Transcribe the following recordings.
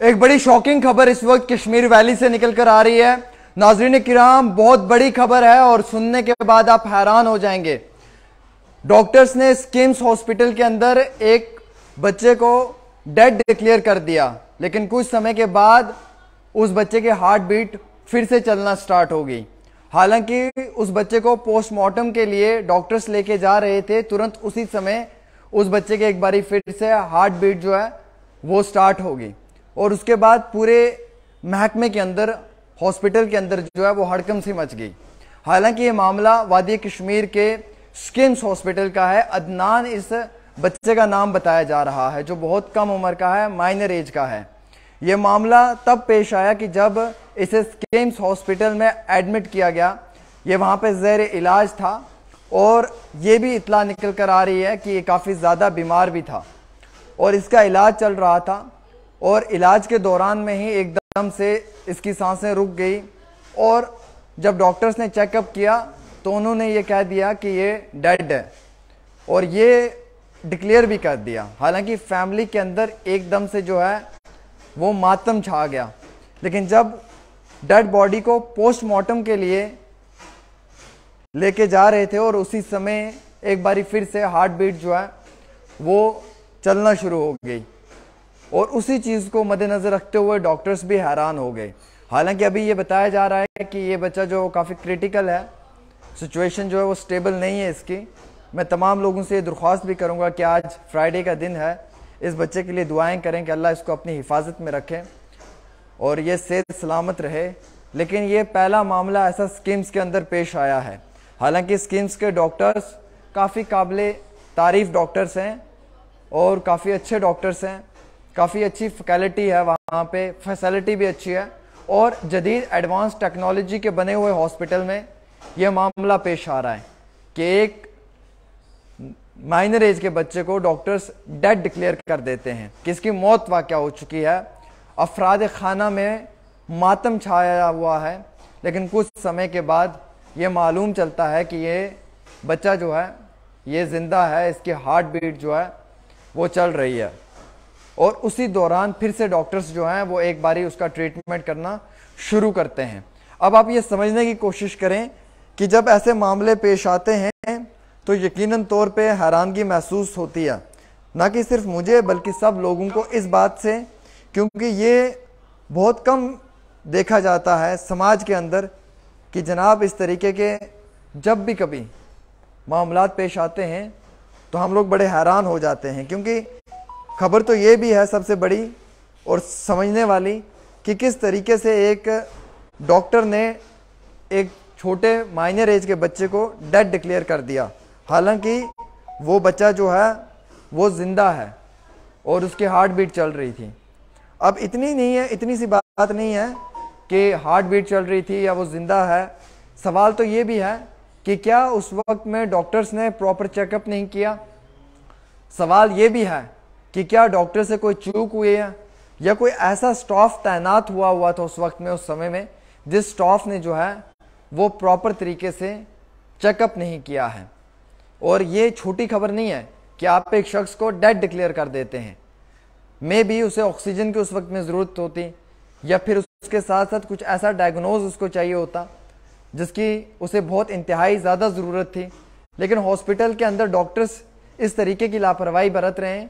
एक बड़ी शॉकिंग खबर इस वक्त कश्मीर वैली से निकल कर आ रही है। नाजरीन किराम, बहुत बड़ी खबर है और सुनने के बाद आप हैरान हो जाएंगे। डॉक्टर्स ने किम्स हॉस्पिटल के अंदर एक बच्चे को डेड डिक्लेयर कर दिया, लेकिन कुछ समय के बाद उस बच्चे की हार्ट बीट फिर से चलना स्टार्ट हो गई। हालांकि उस बच्चे को पोस्टमार्टम के लिए डॉक्टर्स लेके जा रहे थे, तुरंत उसी समय उस बच्चे के एक बारी फिर से हार्ट बीट जो है वो स्टार्ट हो गई और उसके बाद पूरे महकमे के अंदर, हॉस्पिटल के अंदर जो है वो हड़कंप सी मच गई। हालांकि ये मामला वादी कश्मीर के किम्स हॉस्पिटल का है। अदनान इस बच्चे का नाम बताया जा रहा है, जो बहुत कम उम्र का है, माइनर एज का है। यह मामला तब पेश आया कि जब इसे किम्स हॉस्पिटल में एडमिट किया गया, ये वहाँ पे ज़ेर इलाज था और ये भी इत्तला निकल कर आ रही है कि ये काफ़ी ज़्यादा बीमार भी था और इसका इलाज चल रहा था और इलाज के दौरान में ही एकदम से इसकी सांसें रुक गई और जब डॉक्टर्स ने चेकअप किया तो उन्होंने ये कह दिया कि ये डेड है और ये डिक्लेयर भी कर दिया। हालांकि फैमिली के अंदर एकदम से जो है वो मातम छा गया, लेकिन जब डेड बॉडी को पोस्टमार्टम के लिए लेके जा रहे थे और उसी समय एक बारी फिर से हार्ट बीट जो है वो चलना शुरू हो गई और उसी चीज़ को मद्देनज़र रखते हुए डॉक्टर्स भी हैरान हो गए। हालांकि अभी ये बताया जा रहा है कि ये बच्चा जो काफ़ी क्रिटिकल है, सिचुएशन जो है वो स्टेबल नहीं है इसकी। मैं तमाम लोगों से ये दरख्वास्त भी करूँगा कि आज फ्राइडे का दिन है, इस बच्चे के लिए दुआएं करें कि अल्लाह इसको अपनी हिफाजत में रखे और ये सेहत सलामत रहे। लेकिन ये पहला मामला ऐसा किम्स के अंदर पेश आया है। हालांकि किम्स के डॉक्टर्स काफ़ी काबिले तारीफ़ डॉक्टर्स हैं और काफ़ी अच्छे डॉक्टर्स हैं, काफ़ी अच्छी फैकल्टी है वहाँ पे, फैसिलिटी भी अच्छी है और जदीद एडवांस टेक्नोलॉजी के बने हुए हॉस्पिटल में यह मामला पेश आ रहा है कि एक माइनर एज के बच्चे को डॉक्टर्स डेड डिक्लेयर कर देते हैं कि इसकी मौत वाक़या हो चुकी है। अफराद खाना में मातम छाया हुआ है, लेकिन कुछ समय के बाद ये मालूम चलता है कि ये बच्चा जो है ये ज़िंदा है, इसकी हार्ट बीट जो है वो चल रही है और उसी दौरान फिर से डॉक्टर्स जो हैं वो एक बारी उसका ट्रीटमेंट करना शुरू करते हैं। अब आप ये समझने की कोशिश करें कि जब ऐसे मामले पेश आते हैं तो यकीनन तौर पे हैरानगी महसूस होती है, ना कि सिर्फ मुझे बल्कि सब लोगों को इस बात से, क्योंकि ये बहुत कम देखा जाता है समाज के अंदर कि जनाब इस तरीके के जब भी कभी मामलात पेश आते हैं तो हम लोग बड़े हैरान हो जाते हैं। क्योंकि खबर तो ये भी है सबसे बड़ी और समझने वाली कि किस तरीके से एक डॉक्टर ने एक छोटे माइनर एज के बच्चे को डेड डिक्लेयर कर दिया, हालांकि वो बच्चा जो है वो ज़िंदा है और उसकी हार्ट बीट चल रही थी। अब इतनी सी बात नहीं है कि हार्ट बीट चल रही थी या वो ज़िंदा है। सवाल तो ये भी है कि क्या उस वक्त में डॉक्टर्स ने प्रॉपर चेकअप नहीं किया। सवाल ये भी है कि क्या डॉक्टर से कोई चूक हुई है या कोई ऐसा स्टाफ तैनात हुआ था उस वक्त में, उस समय में, जिस स्टाफ ने जो है वो प्रॉपर तरीके से चेकअप नहीं किया है। और ये छोटी खबर नहीं है कि आप एक शख्स को डेड डिक्लेयर कर देते हैं, मे भी उसे ऑक्सीजन की उस वक्त में ज़रूरत होती या फिर उसके साथ साथ कुछ ऐसा डायग्नोज उसको चाहिए होता जिसकी उसे बहुत इंतहाई ज़्यादा ज़रूरत थी। लेकिन हॉस्पिटल के अंदर डॉक्टर्स इस तरीके की लापरवाही बरत रहे हैं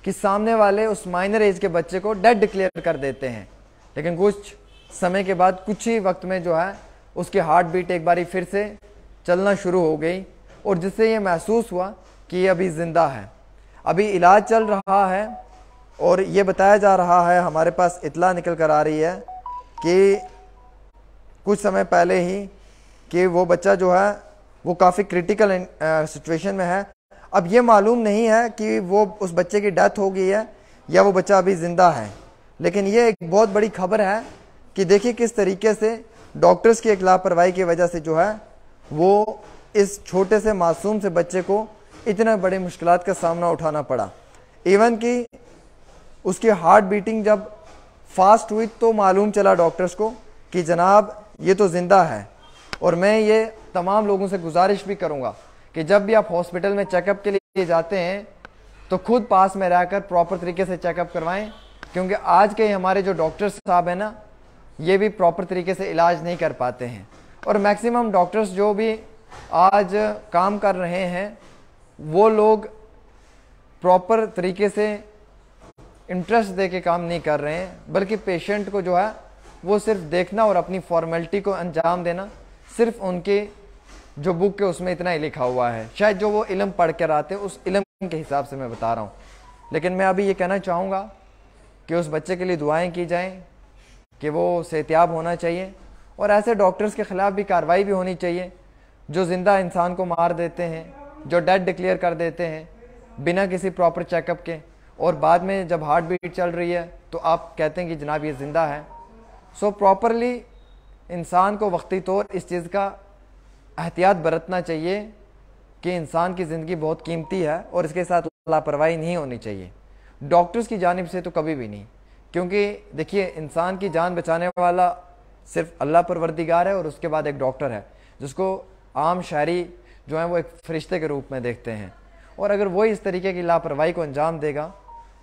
कि सामने वाले उस माइनर एज के बच्चे को डेड डिक्लेयर कर देते हैं, लेकिन कुछ समय के बाद, कुछ ही वक्त में जो है उसकी हार्ट बीट एक बारी फिर से चलना शुरू हो गई और जिससे ये महसूस हुआ कि ये अभी ज़िंदा है। अभी इलाज चल रहा है और ये बताया जा रहा है, हमारे पास इत्तला निकल कर आ रही है कि कुछ समय पहले ही कि वो बच्चा जो है वो काफ़ी क्रिटिकल सिचुएशन में है। अब ये मालूम नहीं है कि वो उस बच्चे की डेथ हो गई है या वो बच्चा अभी ज़िंदा है, लेकिन ये एक बहुत बड़ी खबर है कि देखिए किस तरीके से डॉक्टर्स की एक लापरवाही की वजह से जो है वो इस छोटे से मासूम से बच्चे को इतने बड़ी मुश्किलात का सामना उठाना पड़ा। इवन कि उसकी हार्ट बीटिंग जब फास्ट हुई तो मालूम चला डॉक्टर्स को कि जनाब ये तो ज़िंदा है। और मैं ये तमाम लोगों से गुजारिश भी करूँगा कि जब भी आप हॉस्पिटल में चेकअप के लिए जाते हैं तो खुद पास में रहकर प्रॉपर तरीके से चेकअप करवाएं क्योंकि आज के हमारे जो डॉक्टर साहब हैं ना, ये भी प्रॉपर तरीके से इलाज नहीं कर पाते हैं। और मैक्सिमम डॉक्टर्स जो भी आज काम कर रहे हैं वो लोग प्रॉपर तरीके से इंटरेस्ट दे के काम नहीं कर रहे हैं, बल्कि पेशेंट को जो है वो सिर्फ देखना और अपनी फॉर्मेलिटी को अंजाम देना, सिर्फ उनके जो बुक के उसमें इतना ही लिखा हुआ है। शायद जो वो इल्म पढ़ कर आते हैं उस इल्म के हिसाब से मैं बता रहा हूँ। लेकिन मैं अभी ये कहना चाहूँगा कि उस बच्चे के लिए दुआएं की जाएं कि वो सेहतियाब होना चाहिए, और ऐसे डॉक्टर्स के ख़िलाफ़ भी कार्रवाई भी होनी चाहिए जो ज़िंदा इंसान को मार देते हैं, जो डेड डिक्लेयर कर देते हैं बिना किसी प्रॉपर चेकअप के, और बाद में जब हार्ट बीट चल रही है तो आप कहते हैं कि जनाब ये ज़िंदा है। सो प्रॉपरली इंसान को वक्ती तौर इस चीज़ का एहतियात बरतना चाहिए कि इंसान की ज़िंदगी बहुत कीमती है और इसके साथ लापरवाही नहीं होनी चाहिए डॉक्टर्स की जानिब से, तो कभी भी नहीं। क्योंकि देखिए, इंसान की जान बचाने वाला सिर्फ अल्लाह परवरदिगार है और उसके बाद एक डॉक्टर है जिसको आम शहरी जो है वो एक फरिश्ते के रूप में देखते हैं। और अगर वो इस तरीके की लापरवाही को अंजाम देगा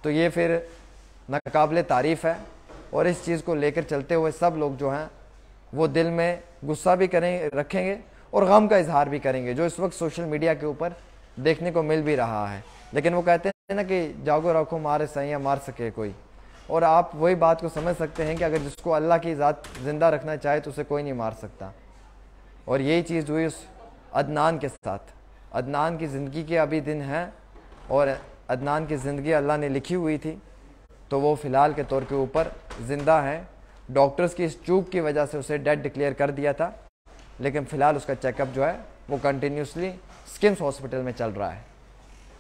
तो ये फिर नाकाबिले तारीफ़ है। और इस चीज़ को लेकर चलते हुए सब लोग जो हैं वो दिल में गुस्सा भी रखेंगे और गम का इजहार भी करेंगे, जो इस वक्त सोशल मीडिया के ऊपर देखने को मिल भी रहा है। लेकिन वो कहते हैं ना कि जागो रखो मारे सैया मार सके कोई, और आप वही बात को समझ सकते हैं कि अगर जिसको अल्लाह की ज़ात ज़िंदा रखना चाहे तो उसे कोई नहीं मार सकता। और यही चीज़ हुई उस अदनान के साथ। अदनान की ज़िंदगी के अभी दिन हैं और अदनान की ज़िंदगी अल्लाह ने लिखी हुई थी, तो वो फ़िलहाल के तौर के ऊपर ज़िंदा है। डॉक्टर्स की इस चूक की वजह से उसे डेड डिक्लेयर कर दिया था, लेकिन फ़िलहाल उसका चेकअप जो है वो कंटिन्यूसली स्किम्स हॉस्पिटल में चल रहा है।